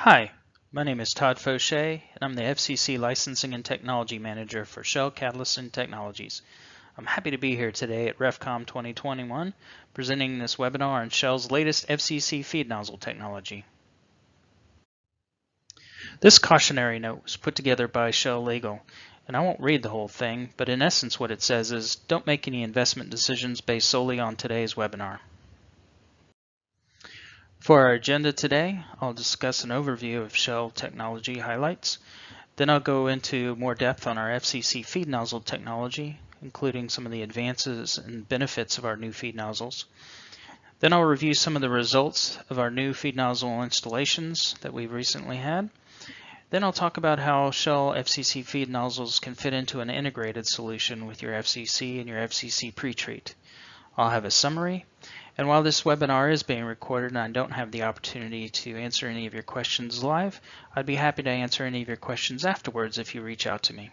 Hi, my name is Todd Fauché, and I'm the FCC Licensing and Technology Manager for Shell Catalyst and Technologies. I'm happy to be here today at RefComm 2021, presenting this webinar on Shell's latest FCC feed nozzle technology. This cautionary note was put together by Shell Legal, and I won't read the whole thing, but in essence what it says is don't make any investment decisions based solely on today's webinar. For our agenda today, I'll discuss an overview of Shell technology highlights. Then I'll go into more depth on our FCC feed nozzle technology, including some of the advances and benefits of our new feed nozzles. Then I'll review some of the results of our new feed nozzle installations that we've recently had. Then I'll talk about how Shell FCC feed nozzles can fit into an integrated solution with your FCC and your FCC pretreat. I'll have a summary. And while this webinar is being recorded and I don't have the opportunity to answer any of your questions live, I'd be happy to answer any of your questions afterwards if you reach out to me.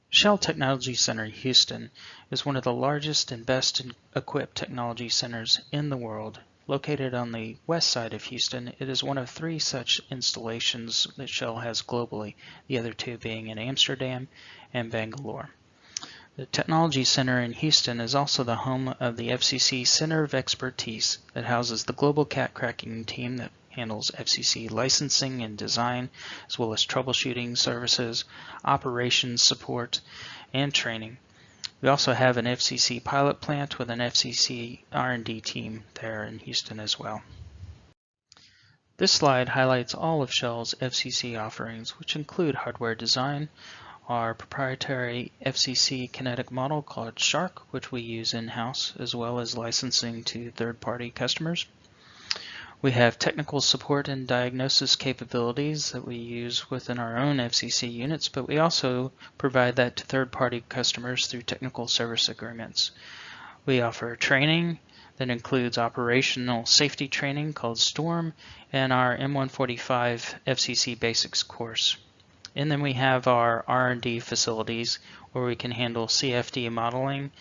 Shell Technology Center Houston is one of the largest and best equipped technology centers in the world. Located on the west side of Houston, it is one of 3 such installations that Shell has globally, the other 2 being in Amsterdam and Bangalore. The Technology Center in Houston is also the home of the FCC Center of Expertise that houses the global cat cracking team that handles FCC licensing and design, as well as troubleshooting services, operations support, and training. We also have an FCC pilot plant with an FCC R&D team there in Houston as well. This slide highlights all of Shell's FCC offerings, which include hardware design, our proprietary FCC kinetic model called Shark, which we use in-house, as well as licensing to third-party customers. We have technical support and diagnosis capabilities that we use within our own FCC units, but we also provide that to third-party customers through technical service agreements. We offer training that includes operational safety training called STORM and our M145 FCC Basics course. And then we have our R&D facilities where we can handle CFD modeling,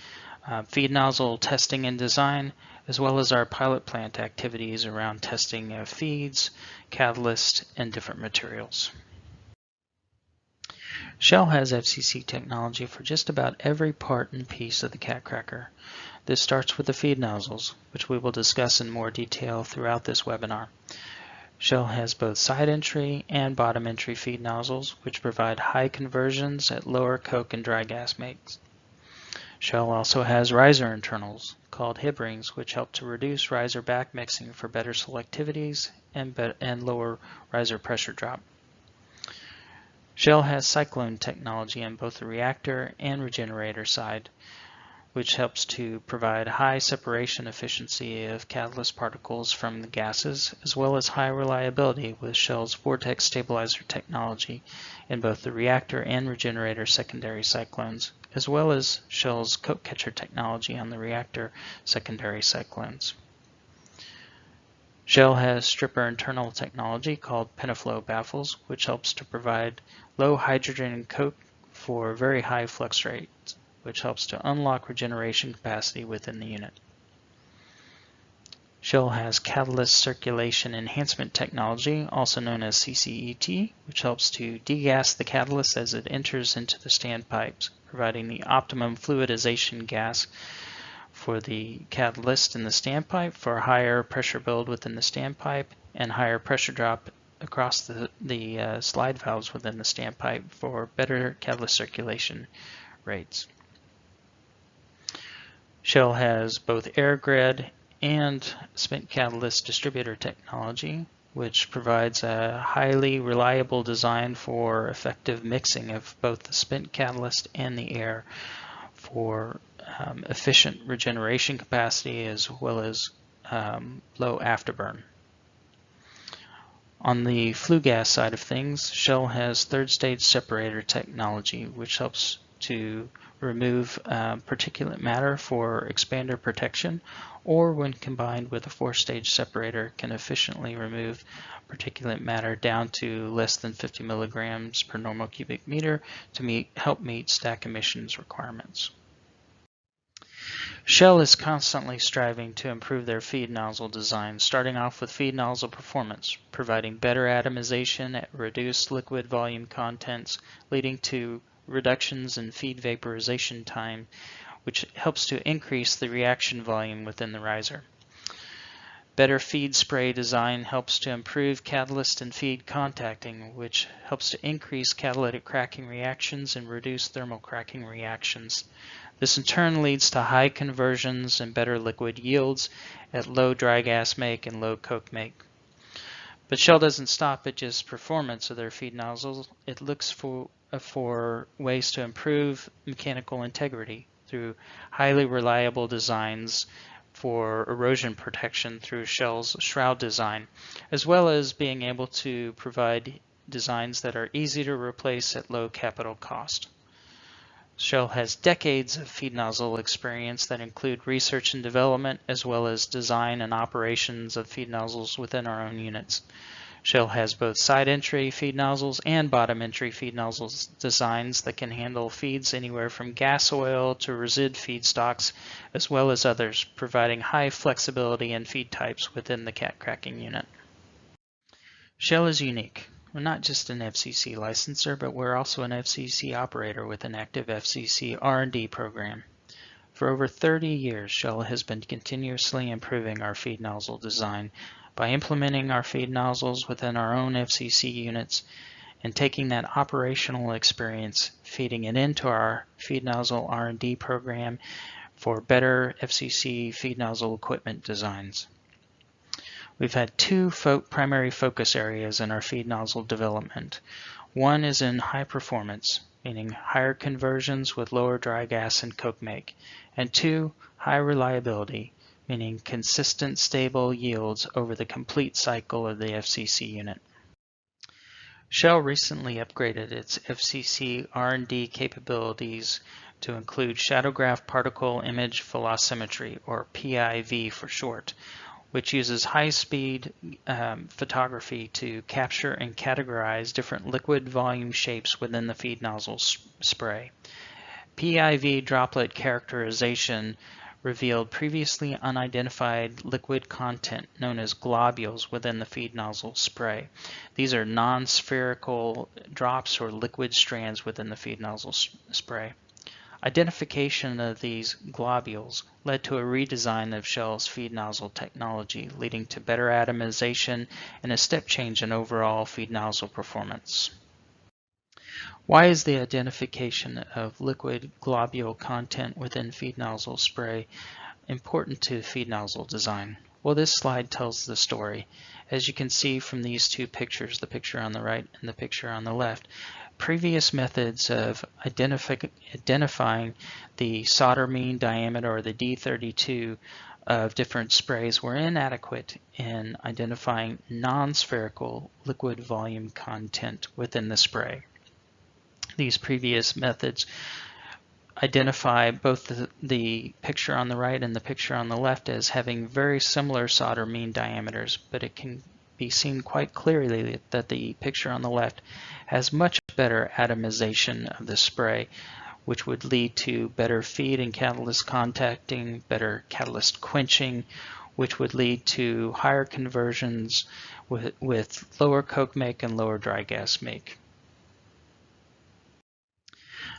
feed nozzle testing and design, as well as our pilot plant activities around testing of feeds, catalyst, and different materials. Shell has FCC technology for just about every part and piece of the cat cracker. This starts with the feed nozzles, which we will discuss in more detail throughout this webinar. Shell has both side entry and bottom entry feed nozzles, which provide high conversions at lower coke and dry gas makes. Shell also has riser internals called hib rings, which help to reduce riser back mixing for better selectivities and lower riser pressure drop. Shell has cyclone technology on both the reactor and regenerator side, which helps to provide high separation efficiency of catalyst particles from the gases, as well as high reliability with Shell's vortex stabilizer technology in both the reactor and regenerator secondary cyclones, as well as Shell's coke catcher technology on the reactor secondary cyclones. Shell has stripper internal technology called Pentaflow baffles, which helps to provide low hydrogen coke for very high flux rates, which helps to unlock regeneration capacity within the unit. Shell has catalyst circulation enhancement technology, also known as CCET, which helps to degas the catalyst as it enters into the standpipes, providing the optimum fluidization gas for the catalyst in the standpipe for higher pressure build within the standpipe and higher pressure drop across the slide valves within the standpipe for better catalyst circulation rates. Shell has both air grid and spent catalyst distributor technology, which provides a highly reliable design for effective mixing of both the spent catalyst and the air for efficient regeneration capacity as well as low afterburn. On the flue gas side of things, Shell has third stage separator technology, which helps to remove particulate matter for expander protection, or when combined with a 4-stage separator can efficiently remove particulate matter down to less than 50 milligrams per normal cubic meter to help meet stack emissions requirements. Shell is constantly striving to improve their feed nozzle design, starting off with feed nozzle performance, providing better atomization at reduced liquid volume contents, leading to reductions in feed vaporization time, which helps to increase the reaction volume within the riser. Better feed spray design helps to improve catalyst and feed contacting, which helps to increase catalytic cracking reactions and reduce thermal cracking reactions. This in turn leads to high conversions and better liquid yields at low dry gas make and low coke make. But Shell doesn't stop at just performance of their feed nozzles. It looks for ways to improve mechanical integrity through highly reliable designs for erosion protection through Shell's Shroud design, as well as being able to provide designs that are easy to replace at low capital cost. Shell has decades of feed nozzle experience that include research and development, as well as design and operations of feed nozzles within our own units. Shell has both side entry feed nozzles and bottom entry feed nozzles designs that can handle feeds anywhere from gas oil to resid feedstocks, as well as others, providing high flexibility in feed types within the cat cracking unit. Shell is unique. We're not just an FCC licenser, but we're also an FCC operator with an active FCC R&D program. For over 30 years, Shell has been continuously improving our feed nozzle design by implementing our feed nozzles within our own FCC units and taking that operational experience, feeding it into our feed nozzle R&D program for better FCC feed nozzle equipment designs. We've had two primary focus areas in our feed nozzle development. One is in high performance, meaning higher conversions with lower dry gas and coke make, and two, high reliability, meaning consistent, stable yields over the complete cycle of the FCC unit. Shell recently upgraded its FCC R&D capabilities to include shadowgraph particle image velocimetry, or PIV for short, which uses high-speed photography to capture and categorize different liquid volume shapes within the feed nozzle spray. PIV droplet characterization revealed previously unidentified liquid content known as globules within the feed nozzle spray. These are non-spherical drops or liquid strands within the feed nozzle spray. Identification of these globules led to a redesign of Shell's feed nozzle technology, leading to better atomization and a step change in overall feed nozzle performance. Why is the identification of liquid globule content within feed nozzle spray important to feed nozzle design? Well, this slide tells the story. As you can see from these two pictures, the picture on the right and the picture on the left, previous methods of identifying the solder mean diameter, or the D32, of different sprays were inadequate in identifying non-spherical liquid volume content within the spray. These previous methods identify both the picture on the right and the picture on the left as having very similar solder mean diameters, but it can be seen quite clearly that the picture on the left has much better atomization of the spray, which would lead to better feed and catalyst contacting, better catalyst quenching, which would lead to higher conversions with lower coke make and lower dry gas make.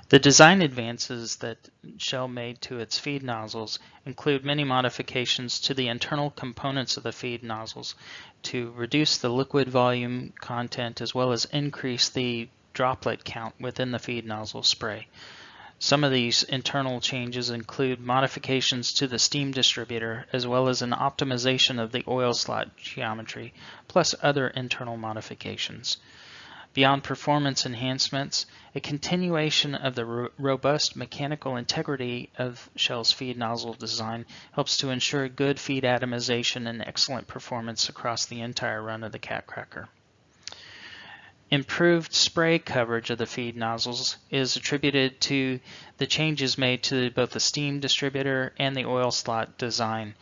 The design advances that Shell made to its feed nozzles include many modifications to the internal components of the feed nozzles to reduce the liquid volume content, as well as increase the droplet count within the feed nozzle spray. Some of these internal changes include modifications to the steam distributor, as well as an optimization of the oil slot geometry, plus other internal modifications. Beyond performance enhancements, a continuation of the robust mechanical integrity of Shell's feed nozzle design helps to ensure good feed atomization and excellent performance across the entire run of the Cat Cracker. Improved spray coverage of the feed nozzles is attributed to the changes made to both the steam distributor and the oil slot design.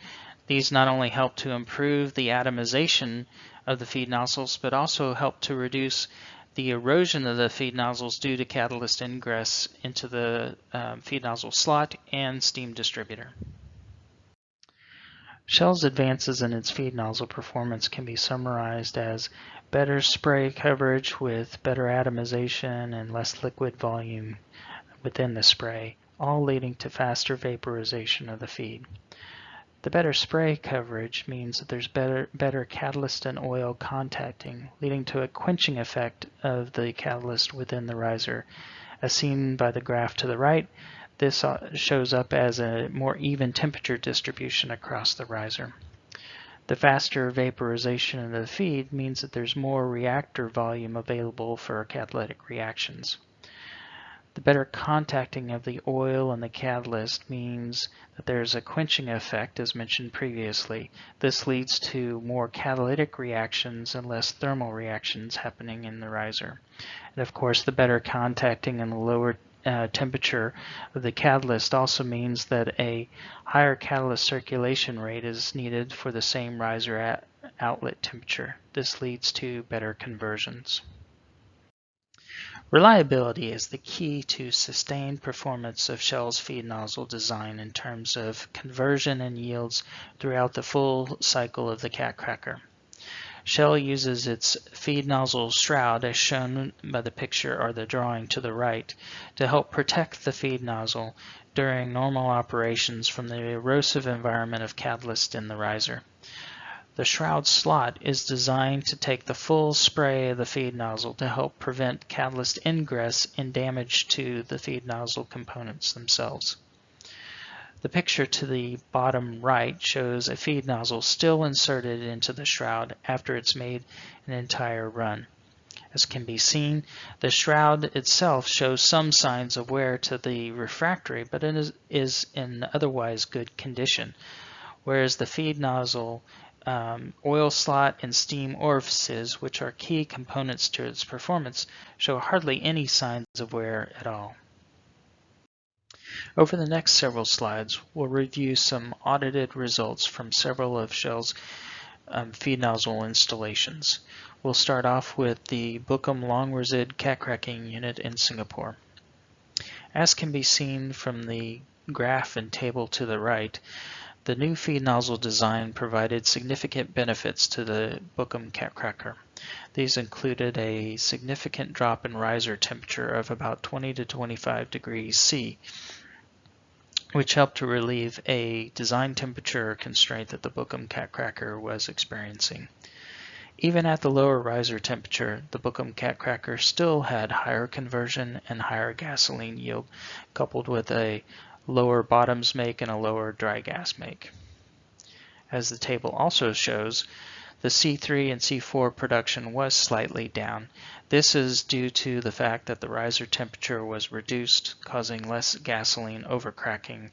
These not only help to improve the atomization of the feed nozzles, but also help to reduce the erosion of the feed nozzles due to catalyst ingress into the feed nozzle slot and steam distributor. Shell's advances in its feed nozzle performance can be summarized as better spray coverage with better atomization and less liquid volume within the spray, all leading to faster vaporization of the feed. The better spray coverage means that there's better catalyst and oil contacting, leading to a quenching effect of the catalyst within the riser. As seen by the graph to the right, this shows up as a more even temperature distribution across the riser. The faster vaporization of the feed means that there's more reactor volume available for catalytic reactions. The better contacting of the oil and the catalyst means that there's a quenching effect, as mentioned previously. This leads to more catalytic reactions and less thermal reactions happening in the riser. And of course, the better contacting and the lower temperature of the catalyst also means that a higher catalyst circulation rate is needed for the same riser outlet temperature. This leads to better conversions. Reliability is the key to sustained performance of Shell's feed nozzle design in terms of conversion and yields throughout the full cycle of the cat cracker. Shell uses its feed nozzle shroud, as shown by the picture or the drawing to the right, to help protect the feed nozzle during normal operations from the erosive environment of catalyst in the riser. The shroud slot is designed to take the full spray of the feed nozzle to help prevent catalyst ingress and damage to the feed nozzle components themselves. The picture to the bottom right shows a feed nozzle still inserted into the shroud after it's made an entire run. As can be seen, the shroud itself shows some signs of wear to the refractory, but it is in otherwise good condition, whereas the feed nozzle oil slot and steam orifices, which are key components to its performance, show hardly any signs of wear at all. Over the next several slides, we'll review some audited results from several of Shell's feed nozzle installations. We'll start off with the Buckham Long Resid Cat Cracking Unit in Singapore. As can be seen from the graph and table to the right, the new feed nozzle design provided significant benefits to the Buckham Cat Cracker. These included a significant drop in riser temperature of about 20 to 25 degrees C, which helped to relieve a design temperature constraint that the Buckham Cat Cracker was experiencing. Even at the lower riser temperature, the Buckham Cat Cracker still had higher conversion and higher gasoline yield, coupled with a lower bottoms make and a lower dry gas make. As the table also shows, the C3 and C4 production was slightly down. This is due to the fact that the riser temperature was reduced, causing less gasoline overcracking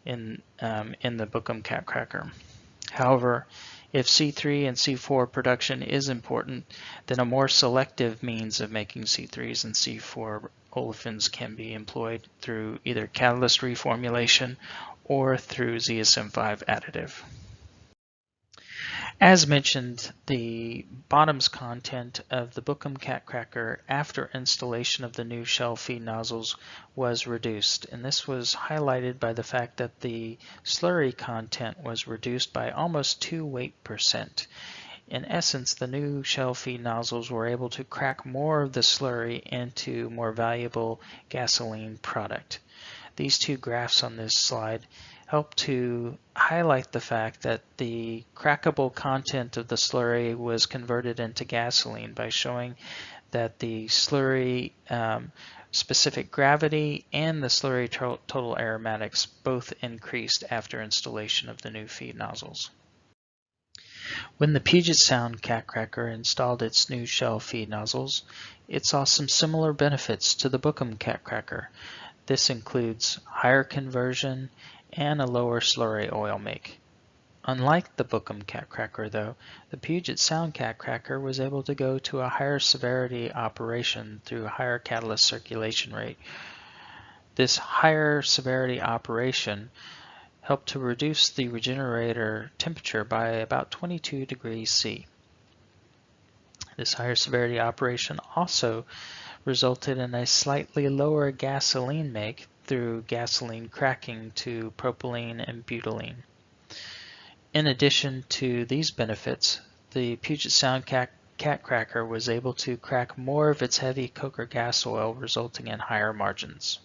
in the Buckham Cat Cracker. However, if C3 and C4 production is important, then a more selective means of making C3s and C4 olefins can be employed through either catalyst reformulation or through ZSM5 additive. As mentioned, the bottoms content of the Buckham Cat Cracker after installation of the new Shell feed nozzles was reduced, and this was highlighted by the fact that the slurry content was reduced by almost 2 weight%. In essence, the new Shell feed nozzles were able to crack more of the slurry into more valuable gasoline product. These two graphs on this slide help to highlight the fact that the crackable content of the slurry was converted into gasoline by showing that the slurry specific gravity and the slurry total aromatics both increased after installation of the new feed nozzles. When the Puget Sound Cat Cracker installed its new Shell feed nozzles, it saw some similar benefits to the Buckham Cat Cracker. This includes higher conversion and a lower slurry oil make. Unlike the Buckham Cat Cracker, though, the Puget Sound Cat Cracker was able to go to a higher severity operation through a higher catalyst circulation rate. This higher severity operation helped to reduce the regenerator temperature by about 22 degrees C. This higher severity operation also resulted in a slightly lower gasoline make through gasoline cracking to propylene and butylene. In addition to these benefits, the Puget Sound Cat Cracker was able to crack more of its heavy coker gas oil, resulting in higher margins.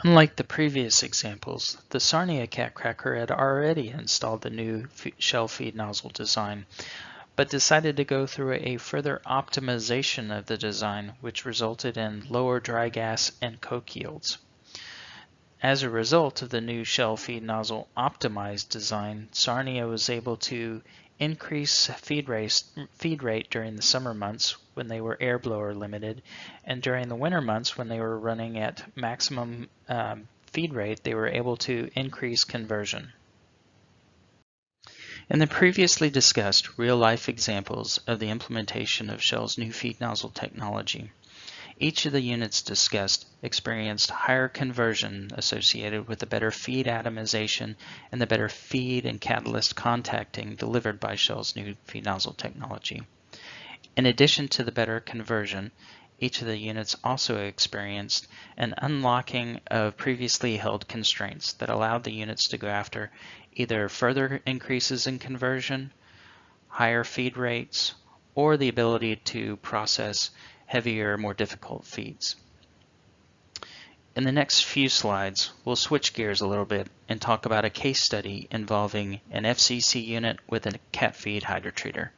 Unlike the previous examples, the Sarnia Cat Cracker had already installed the new shell feed nozzle design, but decided to go through a further optimization of the design, which resulted in lower dry gas and coke yields. As a result of the new shell feed nozzle optimized design, Sarnia was able to increase feed rate during the summer months when they were air blower limited, and during the winter months when they were running at maximum feed rate, they were able to increase conversion. In the previously discussed real-life examples of the implementation of Shell's new feed nozzle technology, each of the units discussed experienced higher conversion associated with the better feed atomization and the better feed and catalyst contacting delivered by Shell's new feed nozzle technology. In addition to the better conversion, each of the units also experienced an unlocking of previously held constraints that allowed the units to go after either further increases in conversion, higher feed rates, or the ability to process heavier, more difficult feeds. In the next few slides, we'll switch gears a little bit and talk about a case study involving an FCC unit with a cat feed hydrotreater.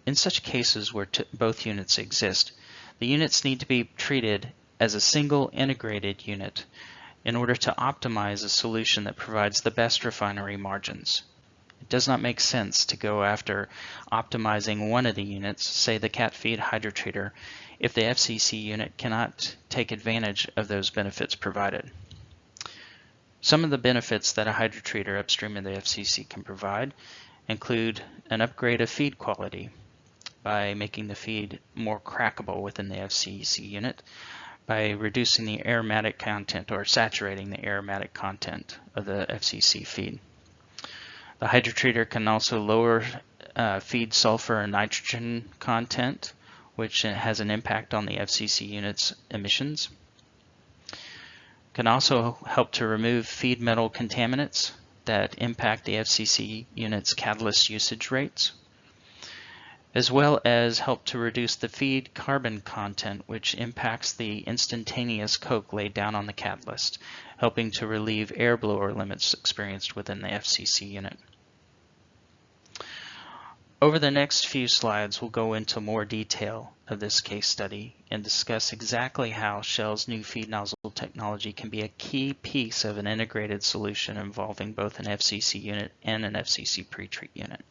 In such cases where both units exist, the units need to be treated as a single integrated unit in order to optimize a solution that provides the best refinery margins. It does not make sense to go after optimizing one of the units, say the cat feed hydrotreater, if the FCC unit cannot take advantage of those benefits provided. Some of the benefits that a hydrotreater upstream of the FCC can provide include an upgrade of feed quality by making the feed more crackable within the FCC unit, by reducing the aromatic content or saturating the aromatic content of the FCC feed. The hydrotreater can also lower feed sulfur and nitrogen content, which has an impact on the FCC unit's emissions. Can also help to remove feed metal contaminants that impact the FCC unit's catalyst usage rates, as well as help to reduce the feed carbon content, which impacts the instantaneous coke laid down on the catalyst, helping to relieve air blower limits experienced within the FCC unit. Over the next few slides, we'll go into more detail of this case study and discuss exactly how Shell's new feed nozzle technology can be a key piece of an integrated solution involving both an FCC unit and an FCC pretreat unit.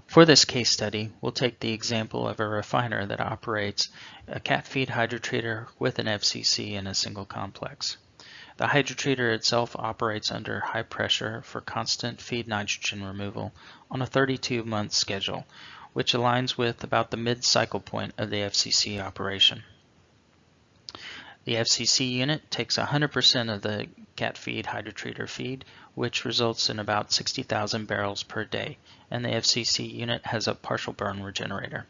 For this case study, we'll take the example of a refiner that operates a cat feed hydrotreater with an FCC in a single complex. The hydrotreater itself operates under high pressure for constant feed nitrogen removal on a 32-month schedule, which aligns with about the mid-cycle point of the FCC operation. The FCC unit takes 100% of the cat feed hydrotreater feed, which results in about 60,000 barrels per day, and the FCC unit has a partial burn regenerator.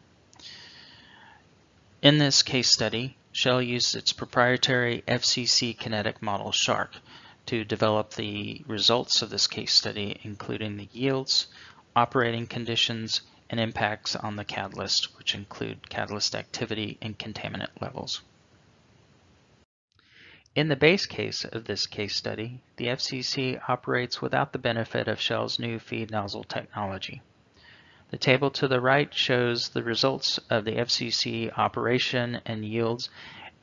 In this case study, Shell used its proprietary FCC kinetic model Shark to develop the results of this case study, including the yields, operating conditions, and impacts on the catalyst, which include catalyst activity and contaminant levels. In the base case of this case study, the FCC operates without the benefit of Shell's new feed nozzle technology. The table to the right shows the results of the FCC operation and yields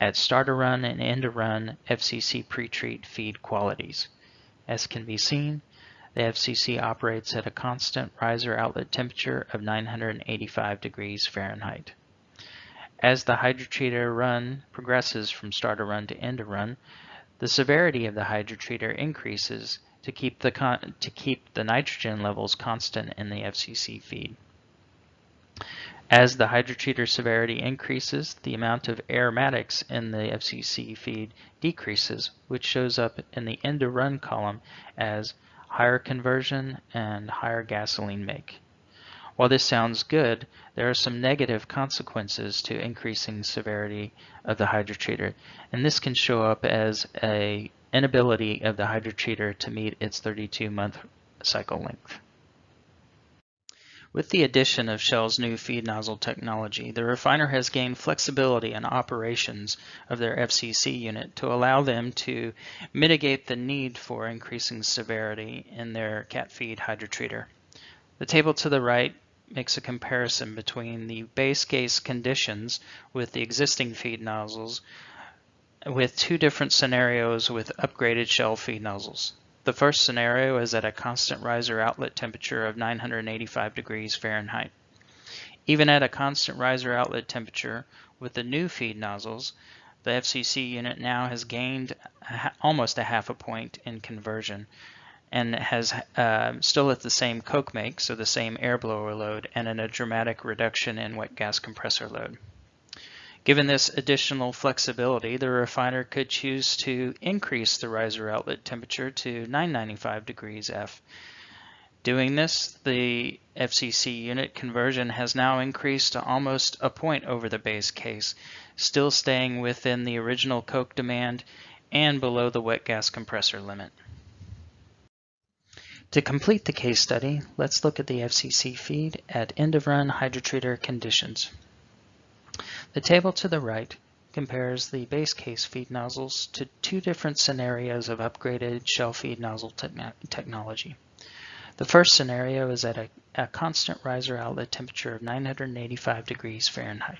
at start-to-run and end-to-run FCC pretreat feed qualities. As can be seen, the FCC operates at a constant riser outlet temperature of 985 degrees Fahrenheit. As the hydrotreater run progresses from start-to-run to end-to-run, the severity of the hydrotreater increases to keep the nitrogen levels constant in the FCC feed. As the hydrotreater severity increases, the amount of aromatics in the FCC feed decreases, which shows up in the end-to-run column as higher conversion and higher gasoline make. While this sounds good, there are some negative consequences to increasing severity of the hydrotreater, and this can show up as an inability of the hydrotreater to meet its 32-month cycle length. With the addition of Shell's new feed nozzle technology, the refiner has gained flexibility in operations of their FCC unit to allow them to mitigate the need for increasing severity in their cat feed hydrotreater. The table to the right makes a comparison between the base case conditions with the existing feed nozzles with two different scenarios with upgraded Shell feed nozzles. The first scenario is at a constant riser outlet temperature of 985 degrees Fahrenheit. Even at a constant riser outlet temperature with the new feed nozzles, the FCC unit now has gained almost a half a point in conversion and has still at the same coke make, so the same air blower load, and a dramatic reduction in wet gas compressor load. Given this additional flexibility, the refiner could choose to increase the riser outlet temperature to 995 degrees F. Doing this, the FCC unit conversion has now increased to almost a point over the base case, still staying within the original coke demand and below the wet gas compressor limit. To complete the case study, let's look at the FCC feed at end-of-run hydrotreater conditions. The table to the right compares the base case feed nozzles to two different scenarios of upgraded Shell feed nozzle technology. The first scenario is at a constant riser outlet temperature of 985 degrees Fahrenheit.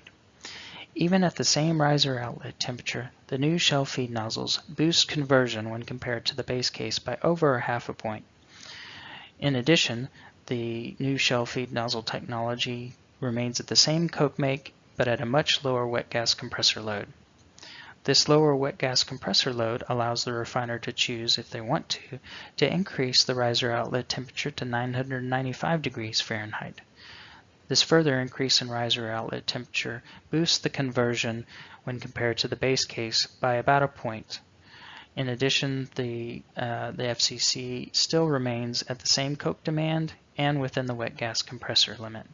Even at the same riser outlet temperature, the new Shell feed nozzles boost conversion when compared to the base case by over a half a point. In addition, the new Shell feed nozzle technology remains at the same coke make but at a much lower wet gas compressor load. This lower wet gas compressor load allows the refiner to choose, if they want to increase the riser outlet temperature to 995 degrees Fahrenheit. This further increase in riser outlet temperature boosts the conversion when compared to the base case by about a point. In addition, the FCC still remains at the same coke demand and within the wet gas compressor limit.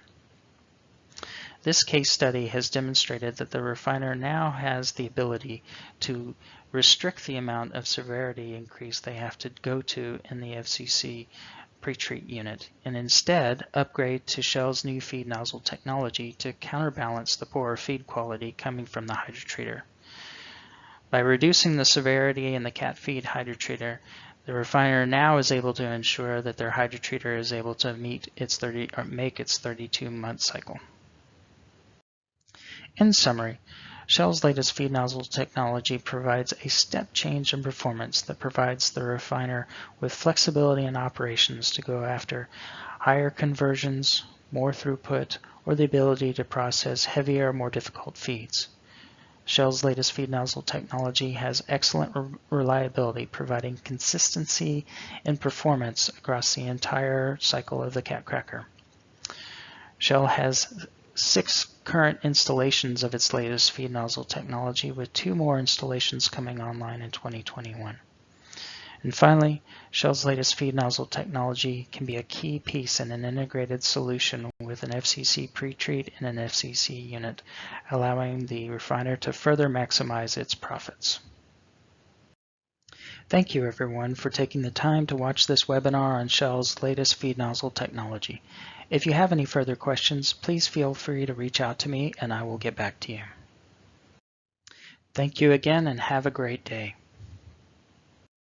This case study has demonstrated that the refiner now has the ability to restrict the amount of severity increase they have to go to in the FCC pretreat unit and instead upgrade to Shell's new feed nozzle technology to counterbalance the poorer feed quality coming from the hydrotreater. By reducing the severity in the cat feed hydrotreater, the refiner now is able to ensure that their hydrotreater is able to make its 32-month cycle. In summary, Shell's latest feed nozzle technology provides a step change in performance that provides the refiner with flexibility in operations to go after higher conversions, more throughput, or the ability to process heavier, more difficult feeds. Shell's latest feed nozzle technology has excellent reliability, providing consistency in performance across the entire cycle of the Cat Cracker. Shell has 6 current installations of its latest feed nozzle technology, with 2 more installations coming online in 2021. And finally, Shell's latest feed nozzle technology can be a key piece in an integrated solution with an FCC pretreat and an FCC unit, allowing the refiner to further maximize its profits. Thank you everyone for taking the time to watch this webinar on Shell's latest feed nozzle technology. If you have any further questions, please feel free to reach out to me and I will get back to you. Thank you again and have a great day.